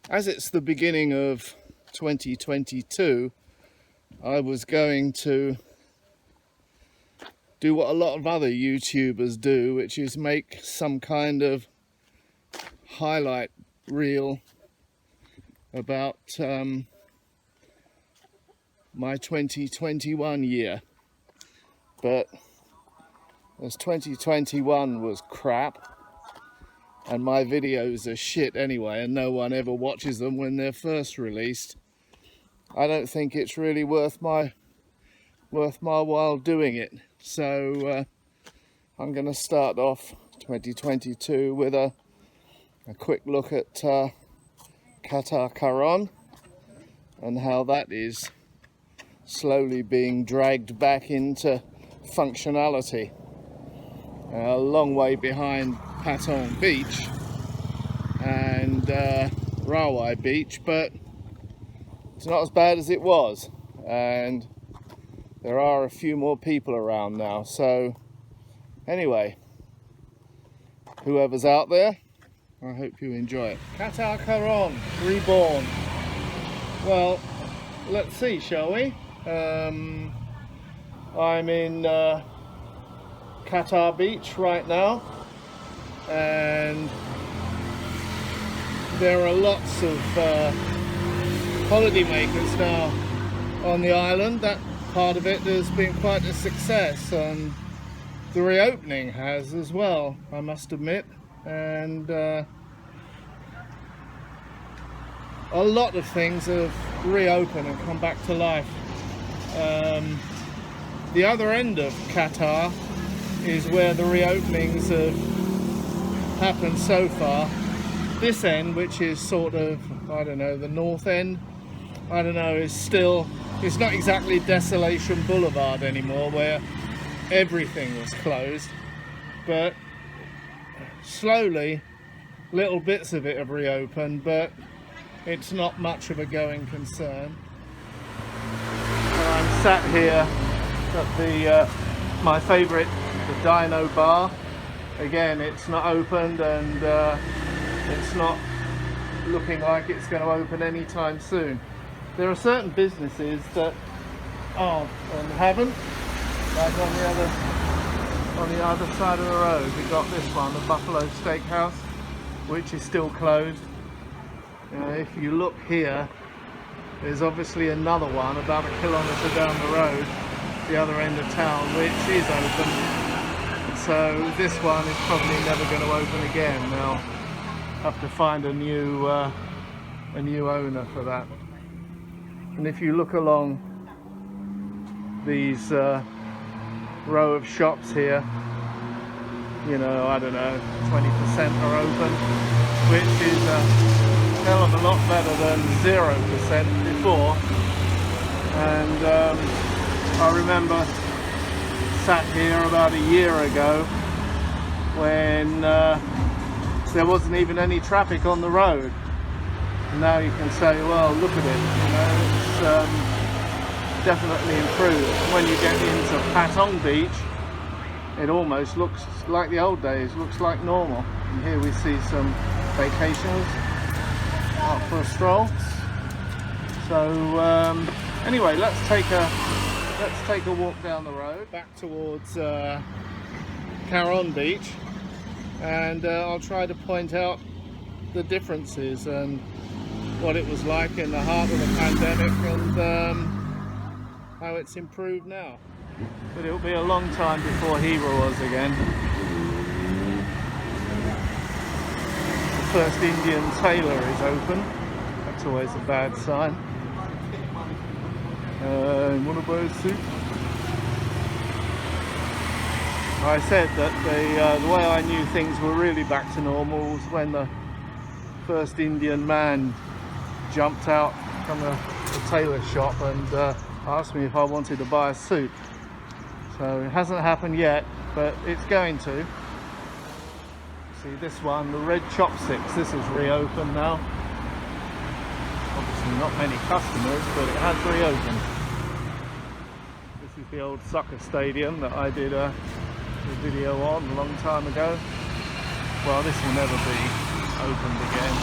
as it's the beginning of 2022, I was going to do what a lot of other YouTubers do, which is make some kind of highlight reel about my 2021 year. But as 2021 was crap, and my videos are shit anyway, and no one ever watches them when they're first released, I don't think it's really worth my while doing it. So I'm going to start off 2022 with a quick look at Qatar Karon and how that is slowly being dragged back into functionality. A long way behind Patong Beach and Reborn Beach, but it's not as bad as it was, and there are a few more people around now. So anyway, whoever's out there, I hope you enjoy it. Qatar Karon, Reborn. Well, let's see, shall we? I'm in Qatar Beach right now, and there are lots of holidaymakers now on the island. That part of it has been quite a success, and the reopening has as well, I must admit. And a lot of things have reopened and come back to life. The other end of Qatar is where the reopenings have happened so far. This end, which is sort of, I don't know, the north end, I don't know, is still, it's not exactly Desolation Boulevard anymore, where everything was closed, but slowly little bits of it have reopened, but it's not much of a going concern. I'm sat here at the my favourite, the Dino Bar. Again, it's not opened, and it's not looking like it's going to open anytime soon. There are certain businesses that aren't and haven't, like on the other side of the road. We've got this one, the Buffalo Steakhouse, which is still closed. If you look here, there's obviously another one about a kilometre down the road, the other end of town, which is open. So this one is probably never going to open again. They'll have to find a new owner for that. And if you look along these row of shops here, you know, I don't know, 20% are open, which is a hell of a lot better than 0% before. And I remember sat here about a year ago when there wasn't even any traffic on the road. And now you can say, well, look at it, you know, it's definitely improved. When you get into Patong Beach, it almost looks like the old days, looks like normal. And here we see some vacationers out for a stroll. So anyway, let's take a walk down the road back towards Karon Beach, and I'll try to point out the differences and what it was like in the heart of the pandemic, and how it's improved now. But it'll be a long time before he roars again. The first Indian tailor is open. That's always a bad sign. Want to buy a suit? I said that the way I knew things were really back to normal was when the first Indian man jumped out from the tailor shop and asked me if I wanted to buy a suit. So it hasn't happened yet, but it's going to. See this one, the red Chopsticks, this is reopened now. Obviously not many customers, but it has reopened. This is the old soccer stadium that I did a video on a long time ago. Well, this will never be opened again.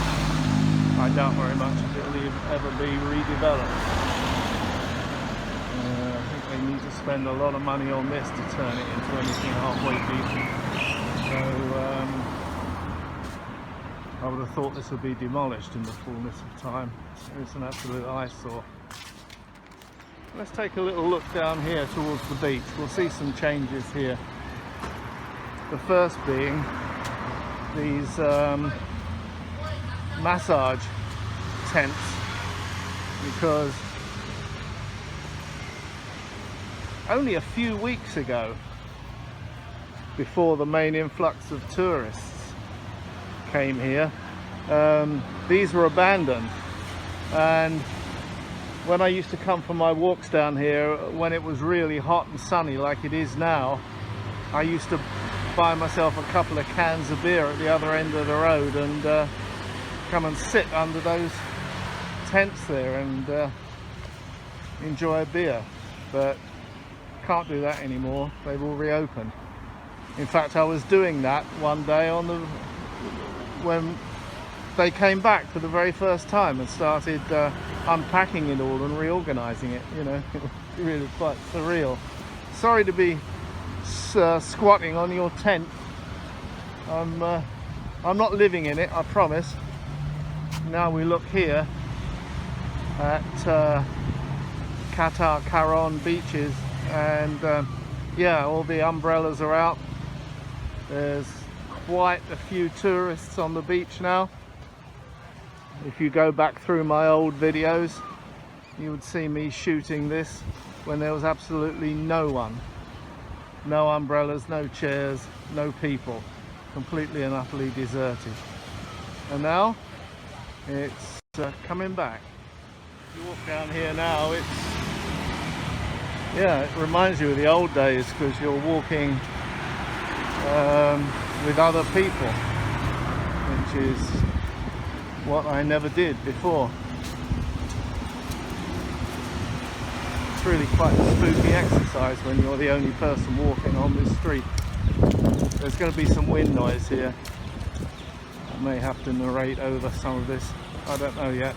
I I doubt very much if it'll ever be redeveloped. I think they need to spend a lot of money on this to turn it into anything halfway decent. So I would have thought this would be demolished in the fullness of time. It's an absolute eyesore. Let's take a little look down here towards the beach. We'll see some changes here. The first being these massage tents, because only a few weeks ago, before the main influx of tourists came here, these were abandoned. And when I used to come for my walks down here, when it was really hot and sunny like it is now, I used to buy myself a couple of cans of beer at the other end of the road and come and sit under those tents there and enjoy a beer. But can't do that anymore. They've all reopened. In fact, I was doing that one day when they came back for the very first time and started unpacking it all and reorganizing it. You know, it was really quite surreal. Sorry to be squatting on your tent. I'm not living in it, I promise. Now we look here at Qatar Karon beaches, and yeah, all the umbrellas are out. There's quite a few tourists on the beach now. If you go back through my old videos, you would see me shooting this when there was absolutely no one. No umbrellas, no chairs, no people. Completely and utterly deserted. And now it's coming back. You walk down here now, it reminds you of the old days, because you're walking with other people, which is what I never did before. It's really quite a spooky exercise when you're the only person walking on this street. There's going to be some wind noise here. I may have to narrate over some of this. I don't know yet.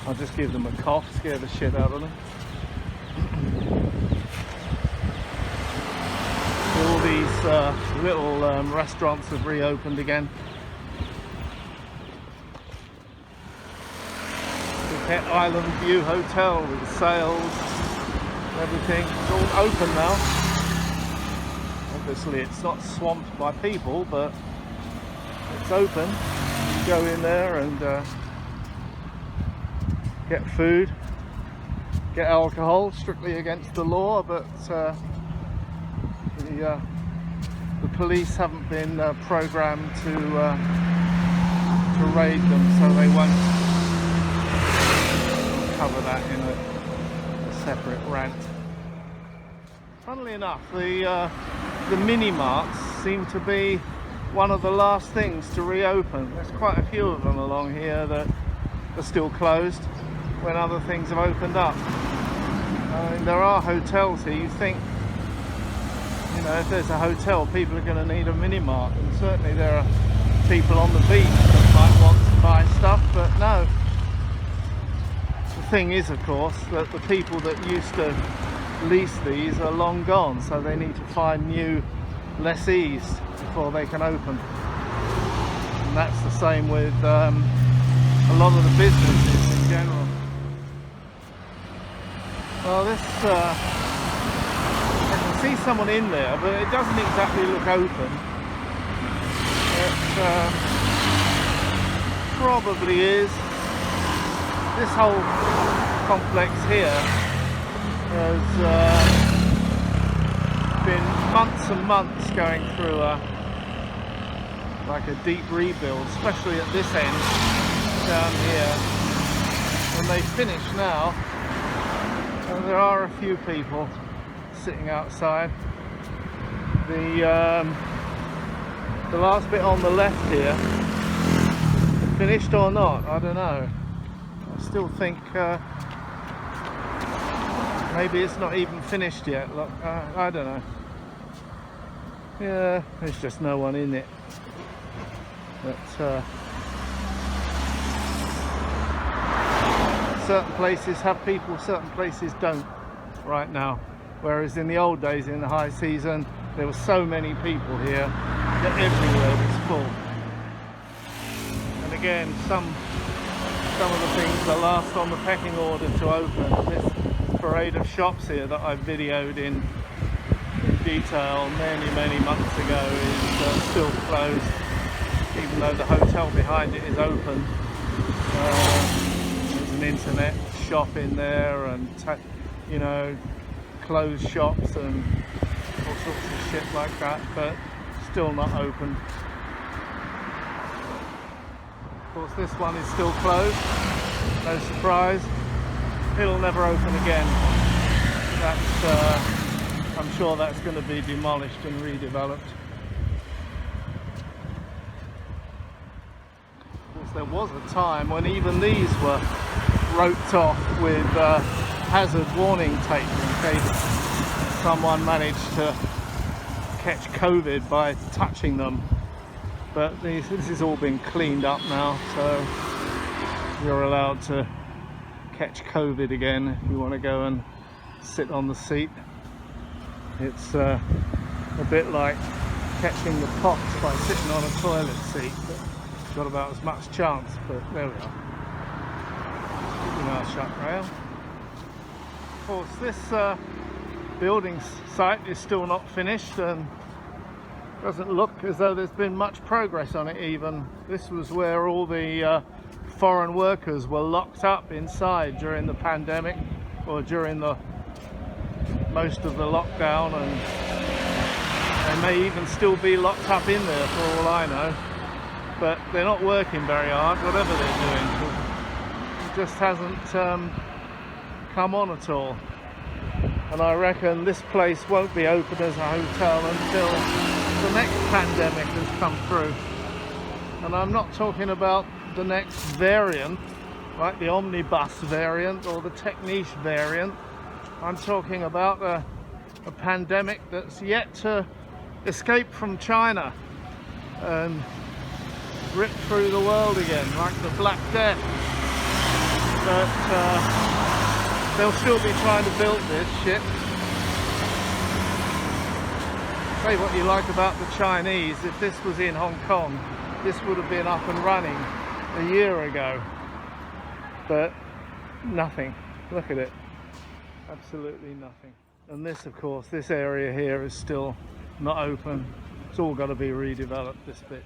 I'll just give them a cough, scare the shit out of them. All these little restaurants have reopened again. Phuket Island View Hotel with sales and everything. It's all open now. Obviously it's not swamped by people, but it's open. You go in there and get food, get alcohol, strictly against the law, but the police haven't been programmed to raid them, so they won't cover that in a separate rant. Funnily enough, the mini marts seem to be one of the last things to reopen. There's quite a few of them along here that are still closed when other things have opened up. I mean, there are hotels here. You think, you know, if there's a hotel, people are going to need a mini mart, and certainly there are people on the beach that might want to buy stuff, but no. The thing is, of course, that the people that used to lease these are long gone, so they need to find new lessees before they can open. And that's the same with a lot of the businesses in general. Well, this I can see someone in there, but it doesn't exactly look open. It probably is. This whole complex here has been months and months going through like a deep rebuild, especially at this end down here. When they finish now, there are a few people sitting outside. The last bit on the left here, finished or not, I don't know. I still think maybe it's not even finished yet. Look, I don't know. Yeah, there's just no one in it. But certain places have people, certain places don't right now. Whereas in the old days, in the high season, there were so many people here that everywhere was full. And again, some of the things are last on the pecking order to open. This parade of shops here that I videoed in detail many months ago is still closed, even though the hotel behind it is open. There's an internet shop in there, and you know, closed shops and all sorts of shit like that, but still not open. Of course, this one is still closed, no surprise. It'll never open again. I'm sure that's going to be demolished and redeveloped. Of course, there was a time when even these were roped off with hazard warning tape in case someone managed to catch COVID by touching them. But this has all been cleaned up now, so you're allowed to catch COVID again if you want to go and sit on the seat. It's a bit like catching the pox by sitting on a toilet seat, but got about as much chance. But there we are. Keeping our shut rail. Of course, this building site is still not finished and doesn't look as though there's been much progress on it even. This was where all the foreign workers were locked up inside during the pandemic, or during the most of the lockdown, and they may even still be locked up in there for all I know. But they're not working very hard, whatever they're doing. It just hasn't come on at all. And I reckon this place won't be open as a hotel until the next pandemic has come through. And I'm not talking about the next variant, like the omnibus variant or the Techniche variant. I'm talking about a pandemic that's yet to escape from China and rip through the world again, like the Black Death. But they'll still be trying to build this shit. Say what you like about the Chinese, if this was in Hong Kong, this would have been up and running a year ago. But nothing. Look at it. Absolutely nothing. And this, of course, this area here is still not open. It's all got to be redeveloped, this bit.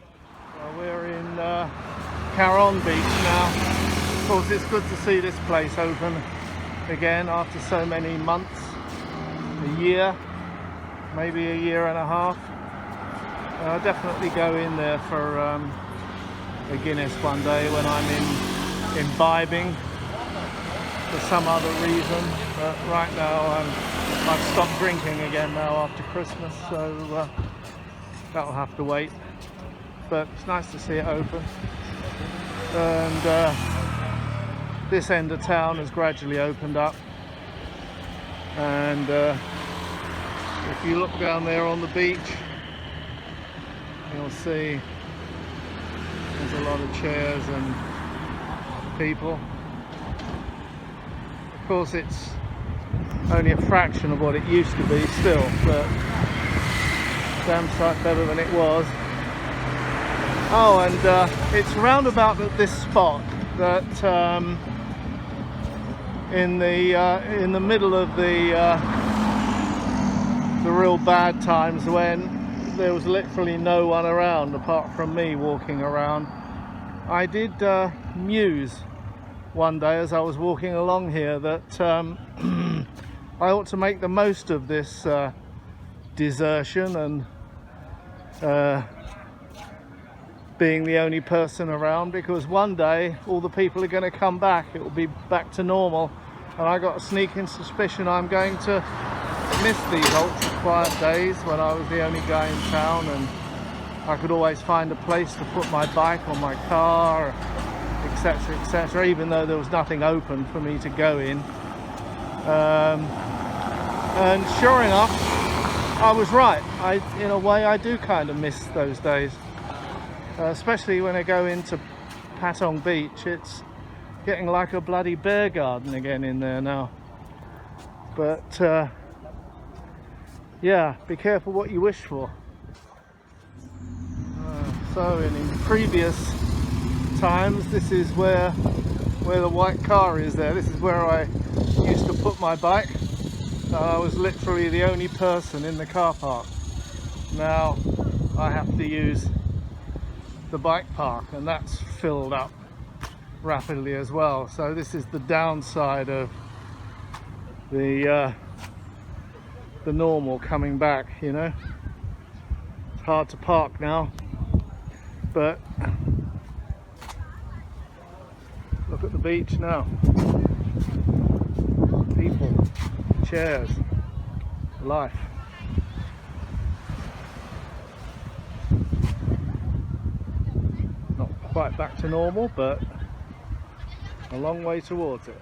Well, we're in Karon Beach now. Of course, it's good to see this place open again after so many months, a year, maybe a year and a half. I'll definitely go in there for a Guinness one day when I'm imbibing for some other reason. But right now I've stopped drinking again now after Christmas, so that'll have to wait. But it's nice to see it open. And this end of town has gradually opened up. And if you look down there on the beach, you'll see there's a lot of chairs and people. Of course, it's only a fraction of what it used to be still, but damn sight better than it was. Oh, and it's round about at this spot that in the middle of the real bad times, when there was literally no one around apart from me walking around, I did muse one day as I was walking along here that I ought to make the most of this desertion and being the only person around, because one day all the people are going to come back. It will be back to normal, and I got a sneaking suspicion I'm going to miss these ultra quiet days when I was the only guy in town and I could always find a place to put my bike or my car, etc, etc, even though there was nothing open for me to go in. And sure enough, I was right. In a way, I do kind of miss those days. Especially when I go into Patong Beach. getting like a bloody bear garden again in there now. But yeah, be careful what you wish for. So in previous times, this is where the white car is there. This is where I used to put my bike. I was literally the only person in the car park. Now I have to use the bike park, and that's filled up rapidly as well. So this is the downside of the normal coming back, you know. It's hard to park now, but look at the beach now. People, chairs, life. Not quite back to normal, but a long way towards it.